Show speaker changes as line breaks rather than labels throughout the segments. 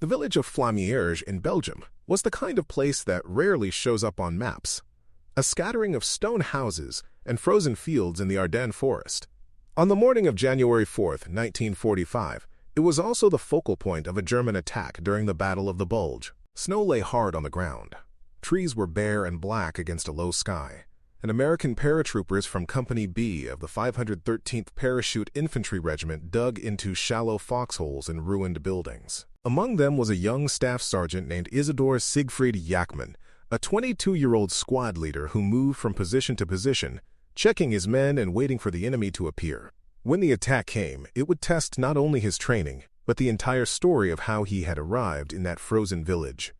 The village of Flamierge in Belgium was the kind of place that rarely shows up on maps. A scattering of stone houses and frozen fields in the Ardennes forest. On the morning of January 4th, 1945, it was also the focal point of a German attack during the Battle of the Bulge. Snow lay hard on the ground. Trees were bare and black against a low sky, and American paratroopers from Company B of the 513th Parachute Infantry Regiment dug into shallow foxholes in ruined buildings. Among them was a young staff sergeant named Isadore Siegfried Jachman, a 22-year-old squad leader who moved from position to position, checking his men and waiting for the enemy to appear. When the attack came, it would test not only his training, but the entire story of how he had arrived in that frozen village.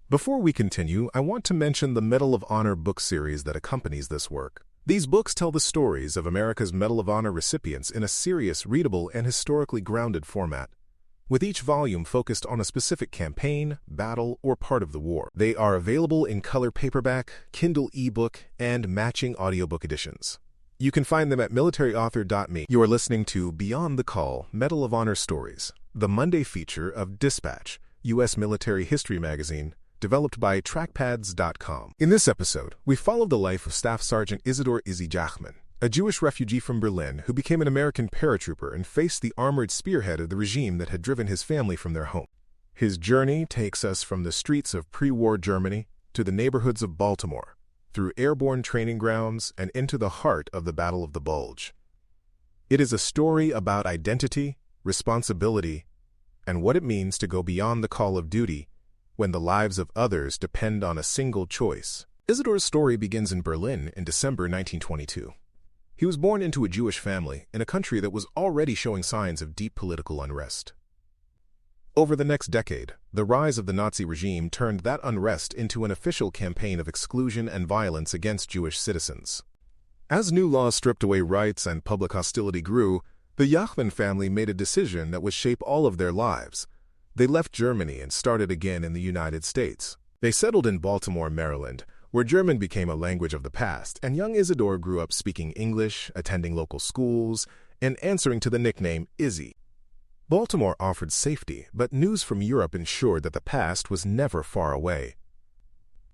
Before we continue, I want to mention the Medal of Honor book series that accompanies this work. These books tell the stories of America's Medal of Honor recipients in a serious, readable, and historically grounded format, with each volume focused on a specific campaign, battle, or part of the war. They are available in color paperback, Kindle ebook, and matching audiobook editions. You can find them at militaryauthor.me. You are listening to Beyond the Call, Medal of Honor Stories, the Monday feature of Dispatch, U.S. Military History Magazine, developed by trackpads.com. In this episode, we follow the life of Staff Sergeant Isadore Izzy Jachman, a Jewish refugee from Berlin who became an American paratrooper and faced the armored spearhead of the regime that had driven his family from their home. His journey takes us from the streets of pre-war Germany to the neighborhoods of Baltimore, through airborne training grounds and into the heart of the Battle of the Bulge. It is a story about identity, responsibility, and what it means to go beyond the call of duty when the lives of others depend on a single choice. Isadore's story begins in Berlin in December 1922. He was born into a Jewish family in a country that was already showing signs of deep political unrest. Over the next decade, the rise of the Nazi regime turned that unrest into an official campaign of exclusion and violence against Jewish citizens. As new laws stripped away rights and public hostility grew, the Jachman family made a decision that would shape all of their lives. They left Germany and started again in the United States. They settled in Baltimore, Maryland, where German became a language of the past, and young Isadore grew up speaking English, attending local schools, and answering to the nickname Izzy. Baltimore offered safety, but news from Europe ensured that the past was never far away.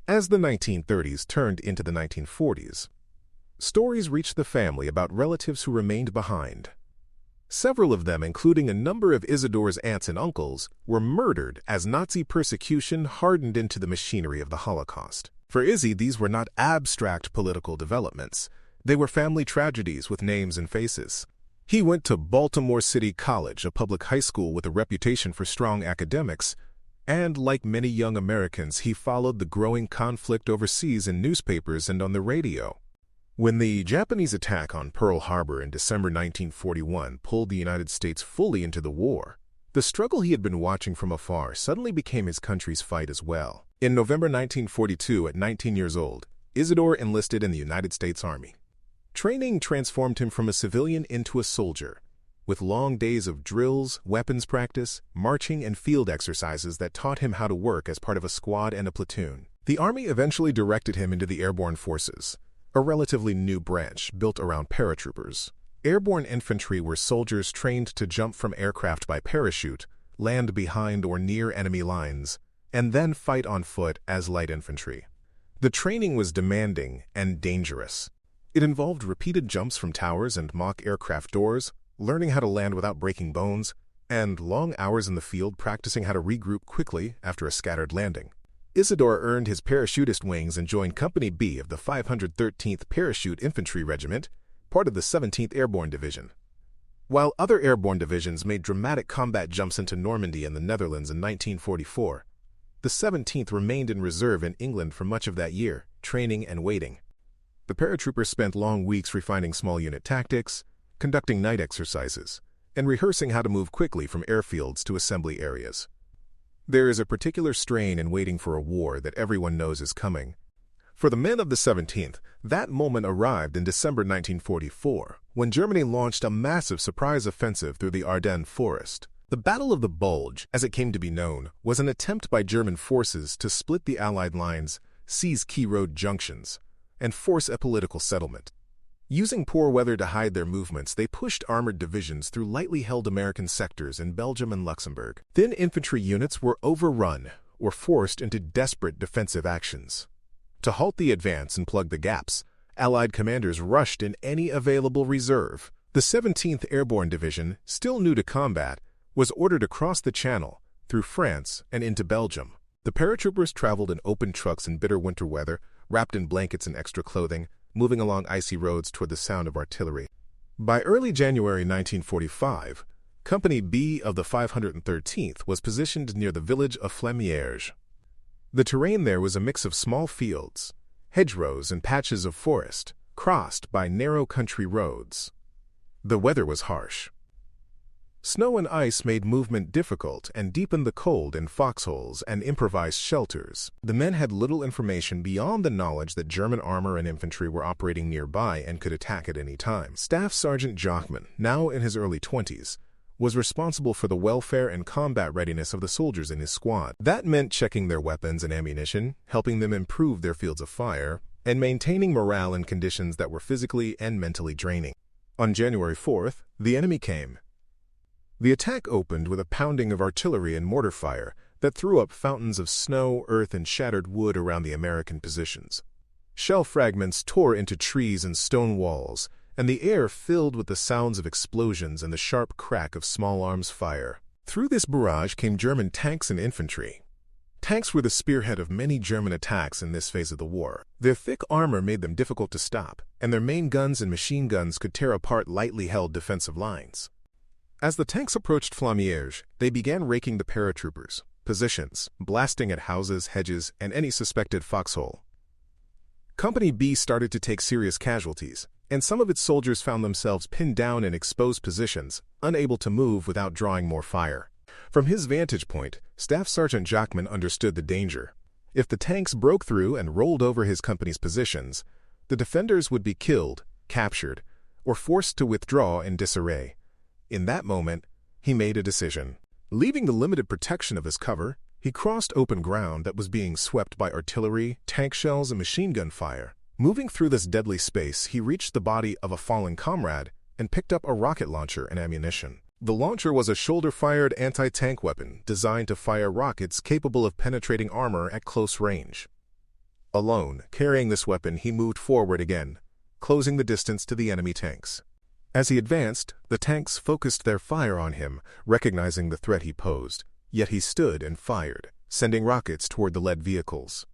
As the 1930s turned into the 1940s, stories reached the family about relatives who remained behind. Several of them, including a number of Isadore's aunts and uncles, were murdered as Nazi persecution hardened into the machinery of the Holocaust. For Izzy, these were not abstract political developments. They were family tragedies with names and faces. He went to Baltimore City College, a public high school with a reputation for strong academics, and like many young Americans, he followed the growing conflict overseas in newspapers and on the radio. When the Japanese attack on Pearl Harbor in December 1941 pulled the United States fully into the war, the struggle he had been watching from afar suddenly became his country's fight as well. In November 1942, at 19 years old, Isadore enlisted in the United States Army. Training transformed him from a civilian into a soldier, with long days of drills, weapons practice, marching, and field exercises that taught him how to work as part of a squad and a platoon. The Army eventually directed him into the Airborne Forces, a relatively new branch built around paratroopers. Airborne infantry were soldiers trained to jump from aircraft by parachute, land behind or near enemy lines, and then fight on foot as light infantry. The training was demanding and dangerous. It involved repeated jumps from towers and mock aircraft doors, learning how to land without breaking bones, and long hours in the field practicing how to regroup quickly after a scattered landing. Isadore earned his parachutist wings and joined Company B of the 513th Parachute Infantry Regiment, part of the 17th Airborne Division. While other airborne divisions made dramatic combat jumps into Normandy and the Netherlands in 1944, the 17th remained in reserve in England for much of that year, training and waiting. The paratroopers spent long weeks refining small unit tactics, conducting night exercises, and rehearsing how to move quickly from airfields to assembly areas. There is a particular strain in waiting for a war that everyone knows is coming. For the men of the 17th, that moment arrived in December 1944, when Germany launched a massive surprise offensive through the Ardennes forest. The Battle of the Bulge, as it came to be known, was an attempt by German forces to split the Allied lines, seize key road junctions, and force a political settlement. Using poor weather to hide their movements, they pushed armored divisions through lightly held American sectors in Belgium and Luxembourg. Thin infantry units were overrun or forced into desperate defensive actions. To halt the advance and plug the gaps, Allied commanders rushed in any available reserve. The 17th Airborne Division, still new to combat, was ordered across the Channel, through France and into Belgium. The paratroopers traveled in open trucks in bitter winter weather, wrapped in blankets and extra clothing, moving along icy roads toward the sound of artillery. By early January 1945, Company B of the 513th was positioned near the village of Flamierge. The terrain there was a mix of small fields, hedgerows and patches of forest, crossed by narrow country roads. The weather was harsh. Snow and ice made movement difficult and deepened the cold in foxholes and improvised shelters. The men had little information beyond the knowledge that German armor and infantry were operating nearby and could attack at any time. Staff Sergeant Jachman, now in his early 20s, was responsible for the welfare and combat readiness of the soldiers in his squad. That meant checking their weapons and ammunition, helping them improve their fields of fire, and maintaining morale in conditions that were physically and mentally draining. On January 4th, the enemy came. The attack opened with a pounding of artillery and mortar fire that threw up fountains of snow, earth, and shattered wood around the American positions. Shell fragments tore into trees and stone walls, and the air filled with the sounds of explosions and the sharp crack of small arms fire. Through this barrage came German tanks and infantry. Tanks were the spearhead of many German attacks in this phase of the war. Their thick armor made them difficult to stop, and their main guns and machine guns could tear apart lightly held defensive lines. As the tanks approached Flamierge, they began raking the paratroopers' positions, blasting at houses, hedges, and any suspected foxhole. Company B started to take serious casualties, and some of its soldiers found themselves pinned down in exposed positions, unable to move without drawing more fire. From his vantage point, Staff Sergeant Jachman understood the danger. If the tanks broke through and rolled over his company's positions, the defenders would be killed, captured, or forced to withdraw in disarray. In that moment, he made a decision. Leaving the limited protection of his cover, he crossed open ground that was being swept by artillery, tank shells, and machine gun fire. Moving through this deadly space, he reached the body of a fallen comrade and picked up a rocket launcher and ammunition. The launcher was a shoulder-fired anti-tank weapon designed to fire rockets capable of penetrating armor at close range. Alone, carrying this weapon, he moved forward again, closing the distance to the enemy tanks. As he advanced, the tanks focused their fire on him, recognizing the threat he posed. Yet he stood and fired, sending rockets toward the lead vehicles.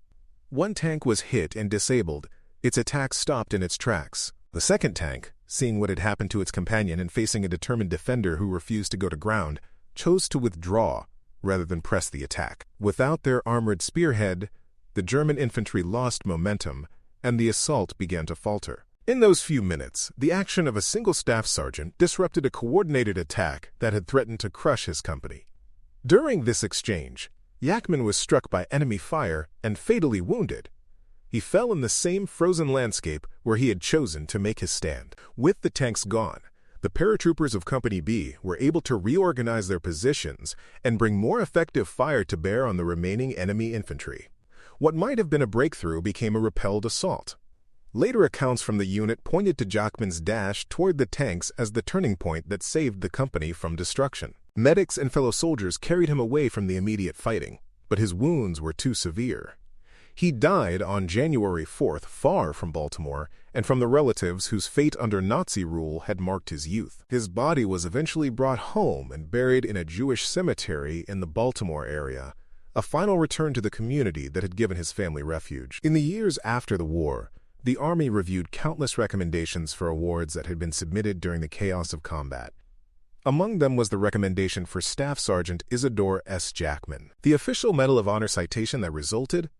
One tank was hit and disabled. Its attack stopped in its tracks. The second tank, seeing what had happened to its companion and facing a determined defender who refused to go to ground, chose to withdraw rather than press the attack. Without their armored spearhead, the German infantry lost momentum, and the assault began to falter. In those few minutes, the action of a single staff sergeant disrupted a coordinated attack that had threatened to crush his company. During this exchange, Jachman was struck by enemy fire and fatally wounded. He fell in the same frozen landscape where he had chosen to make his stand. With the tanks gone, the paratroopers of Company B were able to reorganize their positions and bring more effective fire to bear on the remaining enemy infantry. What might have been a breakthrough became a repelled assault. Later accounts from the unit pointed to Jachman's dash toward the tanks as the turning point that saved the company from destruction. Medics and fellow soldiers carried him away from the immediate fighting, but his wounds were too severe. He died on January 4th, far from Baltimore, and from the relatives whose fate under Nazi rule had marked his youth. His body was eventually brought home and buried in a Jewish cemetery in the Baltimore area, a final return to the community that had given his family refuge. In the years after the war, the Army reviewed countless recommendations for awards that had been submitted during the chaos of combat. Among them was the recommendation for Staff Sergeant Isadore S. Jachman. The official Medal of Honor citation that resulted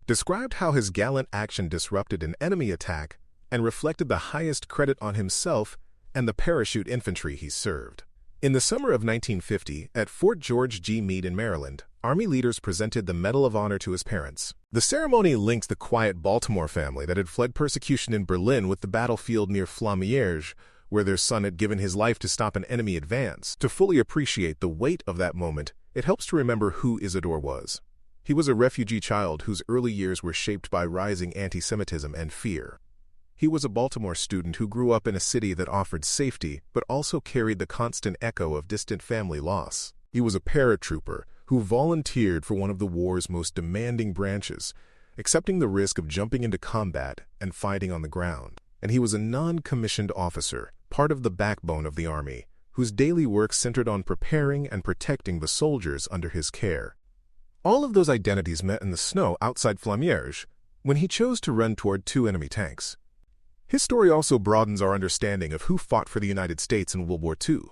described how his gallant action disrupted an enemy attack and reflected the highest credit on himself and the parachute infantry he served. In the summer of 1950, at Fort George G. Meade in Maryland, Army leaders presented the Medal of Honor to his parents. The ceremony linked the quiet Baltimore family that had fled persecution in Berlin with the battlefield near Flamierge, where their son had given his life to stop an enemy advance. To fully appreciate the weight of that moment, it helps to remember who Isadore was. He was a refugee child whose early years were shaped by rising anti-Semitism and fear. He was a Baltimore student who grew up in a city that offered safety but also carried the constant echo of distant family loss. He was a paratrooper who volunteered for one of the war's most demanding branches, accepting the risk of jumping into combat and fighting on the ground. And he was a non-commissioned officer, part of the backbone of the Army, whose daily work centered on preparing and protecting the soldiers under his care. All of those identities met in the snow outside Flamierge when he chose to run toward 2 enemy tanks. His story also broadens our understanding of who fought for the United States in World War II.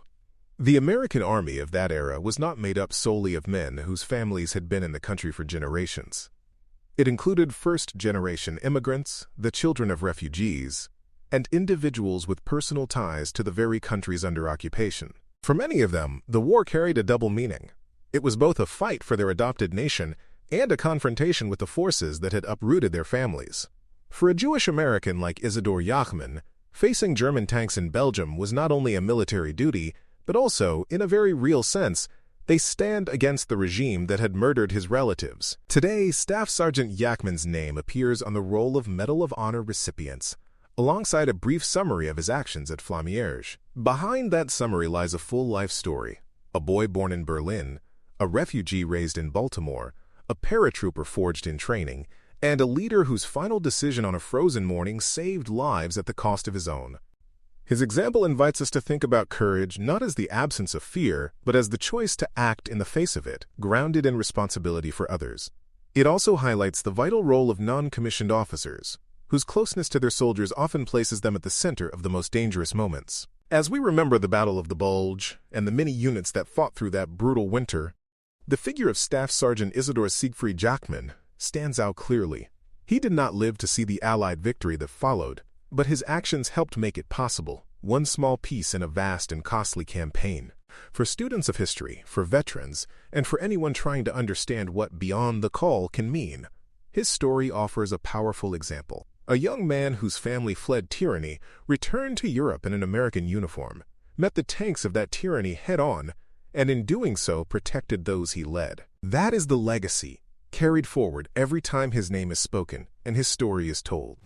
The American Army of that era was not made up solely of men whose families had been in the country for generations. It included first-generation immigrants, the children of refugees, and individuals with personal ties to the very countries under occupation. For many of them, the war carried a double meaning. It was both a fight for their adopted nation and a confrontation with the forces that had uprooted their families. For a Jewish American like Isadore Jachman, facing German tanks in Belgium was not only a military duty, but also, in a very real sense, they stand against the regime that had murdered his relatives. Today, Staff Sergeant Jachman's name appears on the roll of Medal of Honor recipients, alongside a brief summary of his actions at Flamierge. Behind that summary lies a full life story: a boy born in Berlin, a refugee raised in Baltimore, a paratrooper forged in training, and a leader whose final decision on a frozen morning saved lives at the cost of his own. His example invites us to think about courage not as the absence of fear, but as the choice to act in the face of it, grounded in responsibility for others. It also highlights the vital role of non-commissioned officers, whose closeness to their soldiers often places them at the center of the most dangerous moments. As we remember the Battle of the Bulge and the many units that fought through that brutal winter, the figure of Staff Sergeant Isadore Siegfried Jachman stands out clearly. He did not live to see the Allied victory that followed, but his actions helped make it possible, one small piece in a vast and costly campaign. For students of history, for veterans, and for anyone trying to understand what beyond the call can mean, his story offers a powerful example. A young man whose family fled tyranny returned to Europe in an American uniform, met the tanks of that tyranny head-on, and in doing so protected those he led. That is the legacy carried forward every time his name is spoken and his story is told.